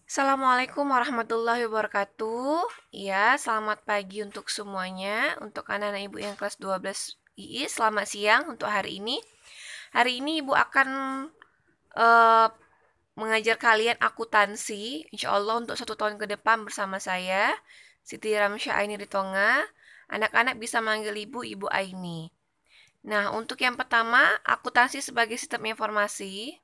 Assalamualaikum warahmatullahi wabarakatuh. Ya, selamat pagi untuk semuanya. Untuk anak-anak Ibu yang kelas 12 II, selamat siang untuk hari ini. Hari ini Ibu akan eh, mengajar kalian akuntansi, insya Allah untuk 1 tahun ke depan bersama saya, Siti Ramsyah Aini Ritonga. Anak-anak bisa manggil Ibu Aini. Nah, untuk yang pertama, akuntansi sebagai sistem informasi.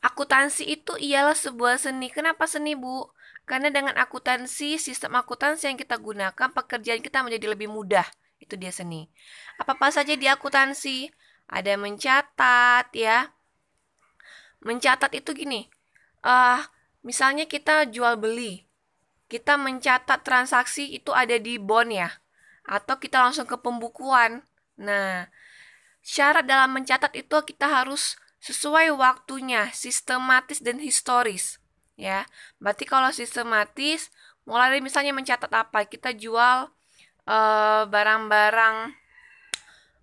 Akuntansi itu ialah sebuah seni. Kenapa seni, Bu? Karena dengan akuntansi, sistem akuntansi yang kita gunakan, pekerjaan kita menjadi lebih mudah. Itu dia seni. Apa-apa saja di akuntansi? Ada mencatat, ya. Mencatat itu gini. uh, Misalnya kita jual beli. Kita mencatat transaksi itu ada di bond ya. Atau kita langsung ke pembukuan. Nah, syarat dalam mencatat itu kita harus sesuai waktunya, sistematis dan historis. Ya, berarti kalau sistematis, mulai dari misalnya mencatat apa, kita jual barang-barang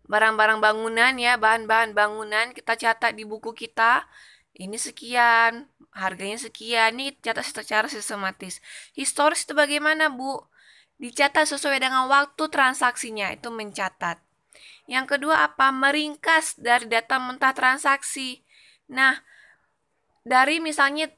barang-barang bangunan ya, bahan-bahan bangunan, kita catat di buku kita. Ini sekian, harganya sekian, ini catat secara sistematis. Historis itu bagaimana, Bu? Dicatat sesuai dengan waktu transaksinya, itu mencatat. Yang kedua apa? Meringkas dari data mentah transaksi. Nah, dari misalnya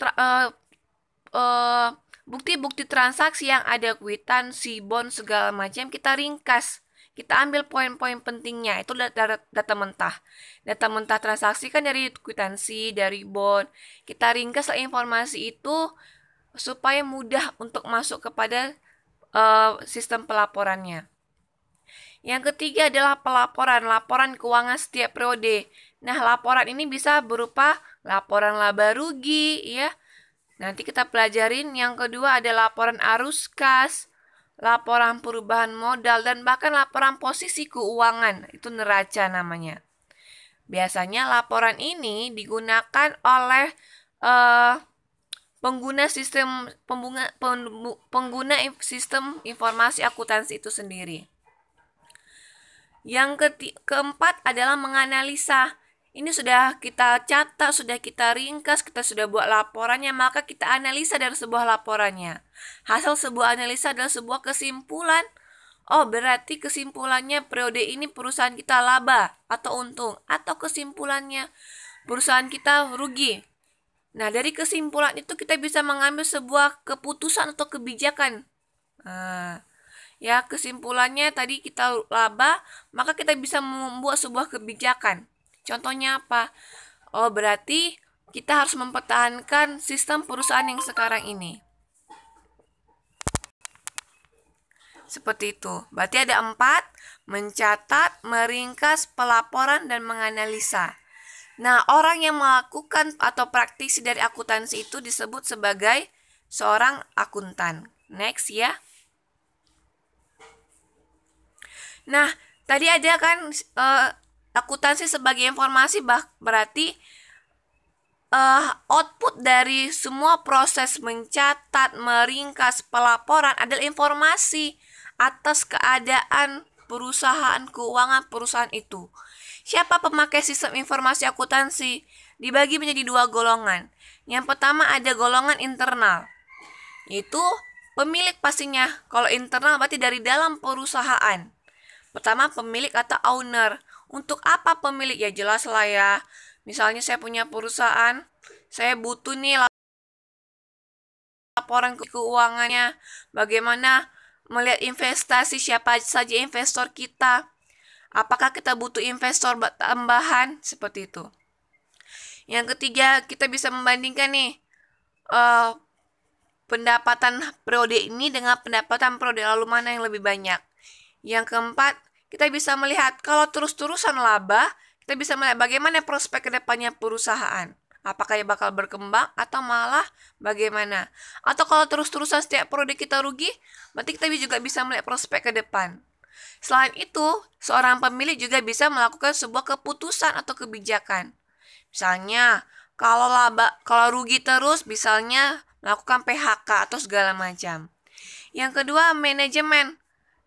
bukti-bukti transaksi yang ada kwitansi, bond segala macam kita ringkas. Kita ambil poin-poin pentingnya, itu data mentah. Data mentah transaksi kan dari kwitansi, dari bond. Kita ringkas informasi itu supaya mudah untuk masuk kepada sistem pelaporannya. Yang ketiga adalah laporan keuangan setiap periode. Nah, laporan ini bisa berupa laporan laba rugi, ya. Nanti kita pelajarin. Yang kedua ada laporan arus kas, laporan perubahan modal, dan bahkan laporan posisi keuangan. Itu neraca namanya. Biasanya laporan ini digunakan oleh pengguna sistem informasi akuntansi itu sendiri. Yang keempat adalah menganalisa. Ini sudah kita catat, sudah kita ringkas, kita sudah buat laporannya, maka kita analisa dari sebuah laporannya. Hasil sebuah analisa adalah sebuah kesimpulan. Oh, berarti kesimpulannya periode ini perusahaan kita laba atau untung, atau kesimpulannya perusahaan kita rugi. Nah, dari kesimpulan itu kita bisa mengambil sebuah keputusan atau kebijakan. Nah, ya, kesimpulannya tadi kita laba, maka kita bisa membuat sebuah kebijakan. Contohnya apa? Oh, berarti kita harus mempertahankan sistem perusahaan yang sekarang ini. Seperti itu. Berarti ada 4, mencatat, meringkas, pelaporan, dan menganalisa. Nah, orang yang melakukan atau praktisi dari akuntansi itu disebut sebagai seorang akuntan. Next ya. Nah, tadi ada kan akuntansi sebagai informasi, berarti output dari semua proses mencatat, meringkas, pelaporan adalah informasi atas keadaan perusahaan keuangan perusahaan itu. Siapa pemakai sistem informasi akuntansi? Dibagi menjadi 2 golongan. Yang pertama ada golongan internal. Itu pemilik pastinya. Kalau internal berarti dari dalam perusahaan. Pertama pemilik atau owner. Untuk apa pemilik? Ya jelas lah ya. Misalnya saya punya perusahaan, saya butuh nih laporan keuangannya. Bagaimana melihat investasi, siapa saja investor kita. Apakah kita butuh investor tambahan? Seperti itu. Yang ketiga, kita bisa membandingkan nih pendapatan periode ini dengan pendapatan periode lalu mana yang lebih banyak. Yang keempat, kita bisa melihat kalau terus-terusan laba, kita bisa melihat bagaimana prospek kedepannya perusahaan. Apakah bakal berkembang atau malah bagaimana. Atau kalau terus-terusan setiap periode kita rugi, berarti kita juga bisa melihat prospek ke depan. Selain itu, seorang pemilik juga bisa melakukan sebuah keputusan atau kebijakan. Misalnya, kalau rugi terus, misalnya melakukan PHK atau segala macam. Yang kedua, manajemen.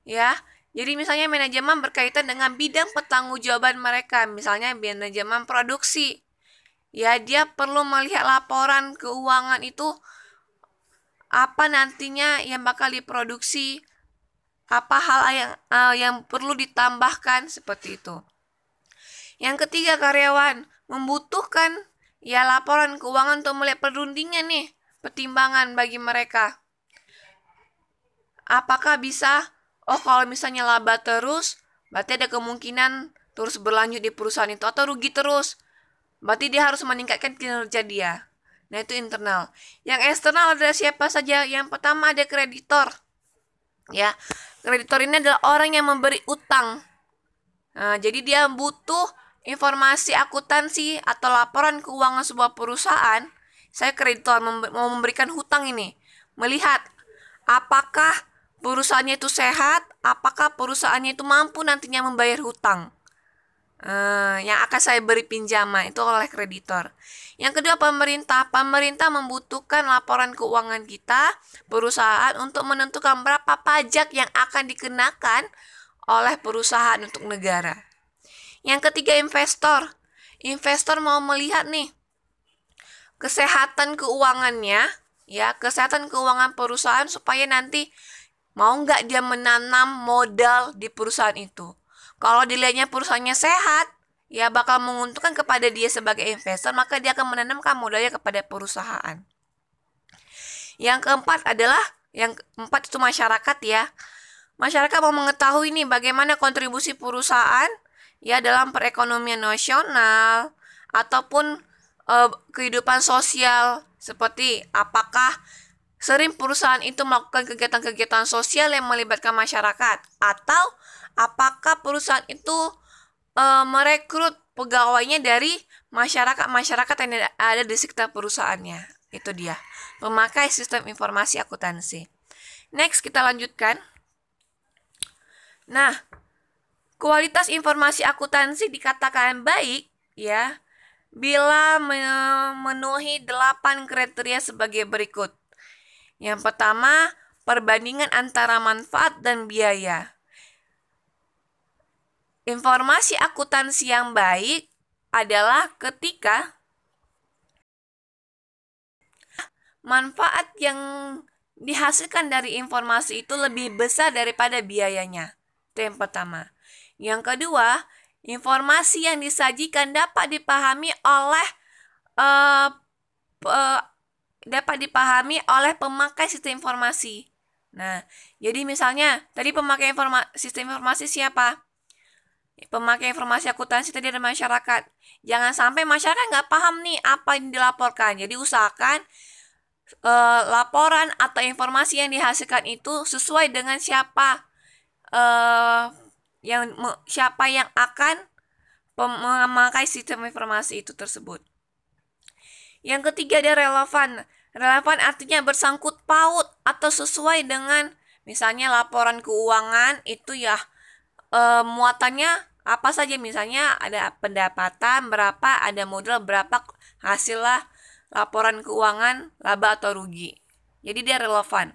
Ya, jadi misalnya manajemen berkaitan dengan bidang pertanggungjawaban mereka, misalnya manajemen produksi. Ya, dia perlu melihat laporan keuangan itu apa nantinya yang bakal diproduksi, apa hal yang perlu ditambahkan seperti itu. Yang ketiga, karyawan membutuhkan ya laporan keuangan untuk melihat perundingan nih, pertimbangan bagi mereka. Apakah bisa, kalau misalnya laba terus, berarti ada kemungkinan terus berlanjut di perusahaan itu, atau rugi terus, berarti dia harus meningkatkan kinerja dia. Nah, itu internal. Yang eksternal adalah siapa saja? Yang pertama ada kreditor. Ya, kreditor ini adalah orang yang memberi utang. Nah, jadi dia butuh informasi akuntansi atau laporan keuangan sebuah perusahaan. Saya kreditor mau memberikan hutang ini. Melihat apakah perusahaannya itu sehat, apakah perusahaannya itu mampu nantinya membayar hutang yang akan saya beri pinjaman itu oleh kreditor. Yang kedua, pemerintah. Pemerintah membutuhkan laporan keuangan kita, perusahaan, untuk menentukan berapa pajak yang akan dikenakan oleh perusahaan untuk negara. Yang ketiga, investor. Investor mau melihat nih kesehatan keuangannya, ya, kesehatan keuangan perusahaan supaya nanti mau nggak dia menanam modal di perusahaan itu. Kalau dilihatnya perusahaannya sehat, ya bakal menguntungkan kepada dia sebagai investor, maka dia akan menanamkan modalnya kepada perusahaan. Yang keempat itu masyarakat ya. Masyarakat mau mengetahui nih bagaimana kontribusi perusahaan ya dalam perekonomian nasional ataupun kehidupan sosial, seperti apakah sering perusahaan itu melakukan kegiatan-kegiatan sosial yang melibatkan masyarakat, atau apakah perusahaan itu merekrut pegawainya dari masyarakat yang ada di sekitar perusahaannya. Itu dia, memakai sistem informasi akuntansi. Next, kita lanjutkan. Nah, kualitas informasi akuntansi dikatakan baik ya bila memenuhi 8 kriteria sebagai berikut. Yang pertama, perbandingan antara manfaat dan biaya. Informasi akuntansi yang baik adalah ketika manfaat yang dihasilkan dari informasi itu lebih besar daripada biayanya. Itu yang pertama. Yang kedua, informasi yang disajikan dapat dipahami oleh pemakai sistem informasi. Nah, jadi misalnya tadi pemakai sistem informasi siapa? Pemakai informasi akuntansi tadi ada masyarakat. Jangan sampai masyarakat nggak paham nih apa yang dilaporkan. Jadi usahakan laporan atau informasi yang dihasilkan itu sesuai dengan siapa yang akan memakai sistem informasi itu tersebut. Yang ketiga, ada relevan. Relevan artinya bersangkut paut atau sesuai dengan misalnya laporan keuangan itu ya muatannya apa saja, misalnya ada pendapatan berapa, ada modal berapa, hasil lah laporan keuangan laba atau rugi. Jadi dia relevan.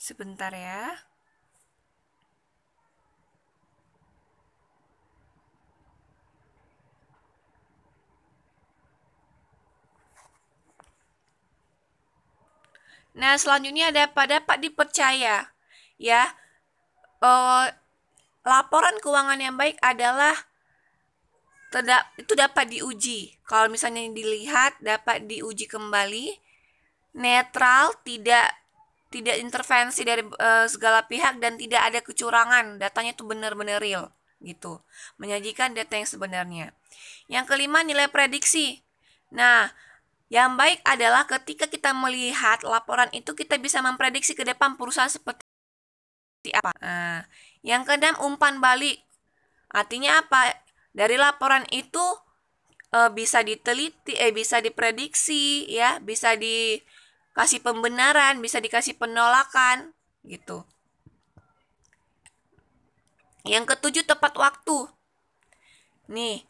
Sebentar ya. Nah, selanjutnya dapat dipercaya. Ya, laporan keuangan yang baik adalah itu dapat diuji. Kalau misalnya dilihat dapat diuji kembali, netral, tidak intervensi dari segala pihak, dan tidak ada kecurangan. Datanya itu benar-benar real gitu. Menyajikan data yang sebenarnya. Yang kelima, nilai prediksi. Nah, yang baik adalah ketika kita melihat laporan itu kita bisa memprediksi ke depan perusahaan seperti seperti apa. Nah, yang keenam, umpan balik. Artinya apa? Dari laporan itu bisa diteliti, bisa diprediksi, ya, bisa dikasih pembenaran, bisa dikasih penolakan, gitu. Yang ketujuh, tepat waktu. Nih,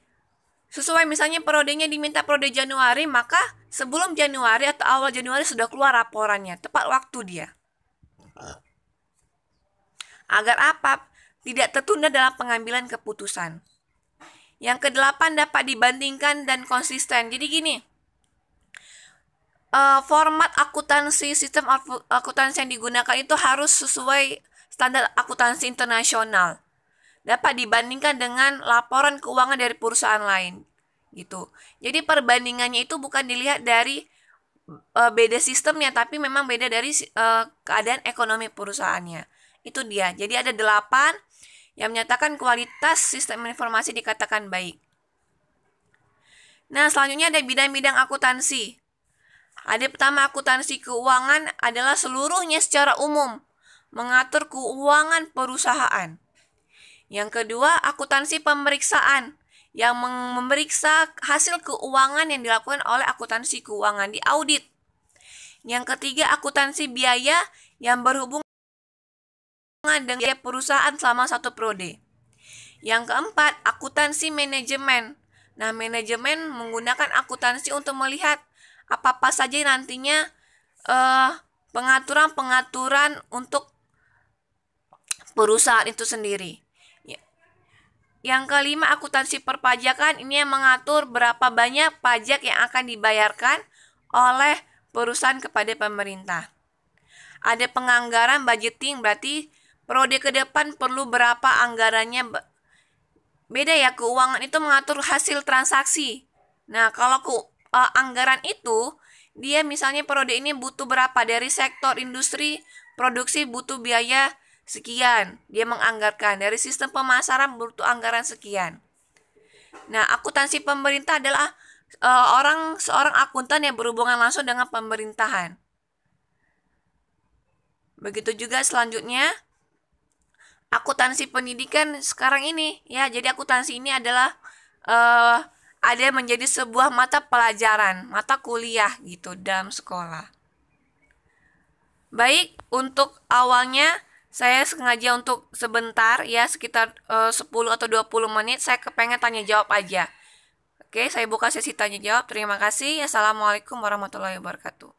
sesuai misalnya periodenya diminta periode Januari, maka sebelum Januari atau awal Januari sudah keluar laporannya, tepat waktu dia. Agar apa? Tidak tertunda dalam pengambilan keputusan. Yang kedelapan, dapat dibandingkan dan konsisten. Jadi gini, format akuntansi, sistem akuntansi yang digunakan itu harus sesuai standar akuntansi internasional. Dapat dibandingkan dengan laporan keuangan dari perusahaan lain, gitu. Jadi perbandingannya itu bukan dilihat dari beda sistemnya, tapi memang beda dari keadaan ekonomi perusahaannya. Itu dia. Jadi ada 8 yang menyatakan kualitas sistem informasi dikatakan baik. Nah, selanjutnya ada bidang-bidang akuntansi. Ada pertama, akuntansi keuangan adalah seluruhnya secara umum mengatur keuangan perusahaan. Yang kedua, akuntansi pemeriksaan yang memeriksa hasil keuangan yang dilakukan oleh akuntansi keuangan di audit. Yang ketiga, akuntansi biaya yang berhubungan dengan perusahaan selama satu periode. Yang keempat, akuntansi manajemen. Nah, manajemen menggunakan akuntansi untuk melihat apa-apa saja nantinya pengaturan-pengaturan untuk perusahaan itu sendiri. Yang kelima, akuntansi perpajakan. Ini yang mengatur berapa banyak pajak yang akan dibayarkan oleh perusahaan kepada pemerintah. Ada penganggaran, budgeting, berarti periode ke depan perlu berapa anggarannya. Beda ya, keuangan itu mengatur hasil transaksi. Nah, kalau anggaran itu, dia misalnya periode ini butuh berapa dari sektor industri, produksi butuh biaya sekian, dia menganggarkan. Dari sistem pemasaran butuh anggaran sekian. Nah, akuntansi pemerintah adalah seorang akuntan yang berhubungan langsung dengan pemerintahan. Begitu juga selanjutnya, akuntansi pendidikan sekarang ini, ya. Jadi akuntansi ini adalah ada menjadi sebuah mata pelajaran, mata kuliah gitu dalam sekolah. Baik, untuk awalnya saya sengaja untuk sebentar, ya, sekitar 10 atau 20 menit saya kepengen tanya jawab aja. Oke, saya buka sesi tanya jawab. Terima kasih. Assalamualaikum warahmatullahi wabarakatuh.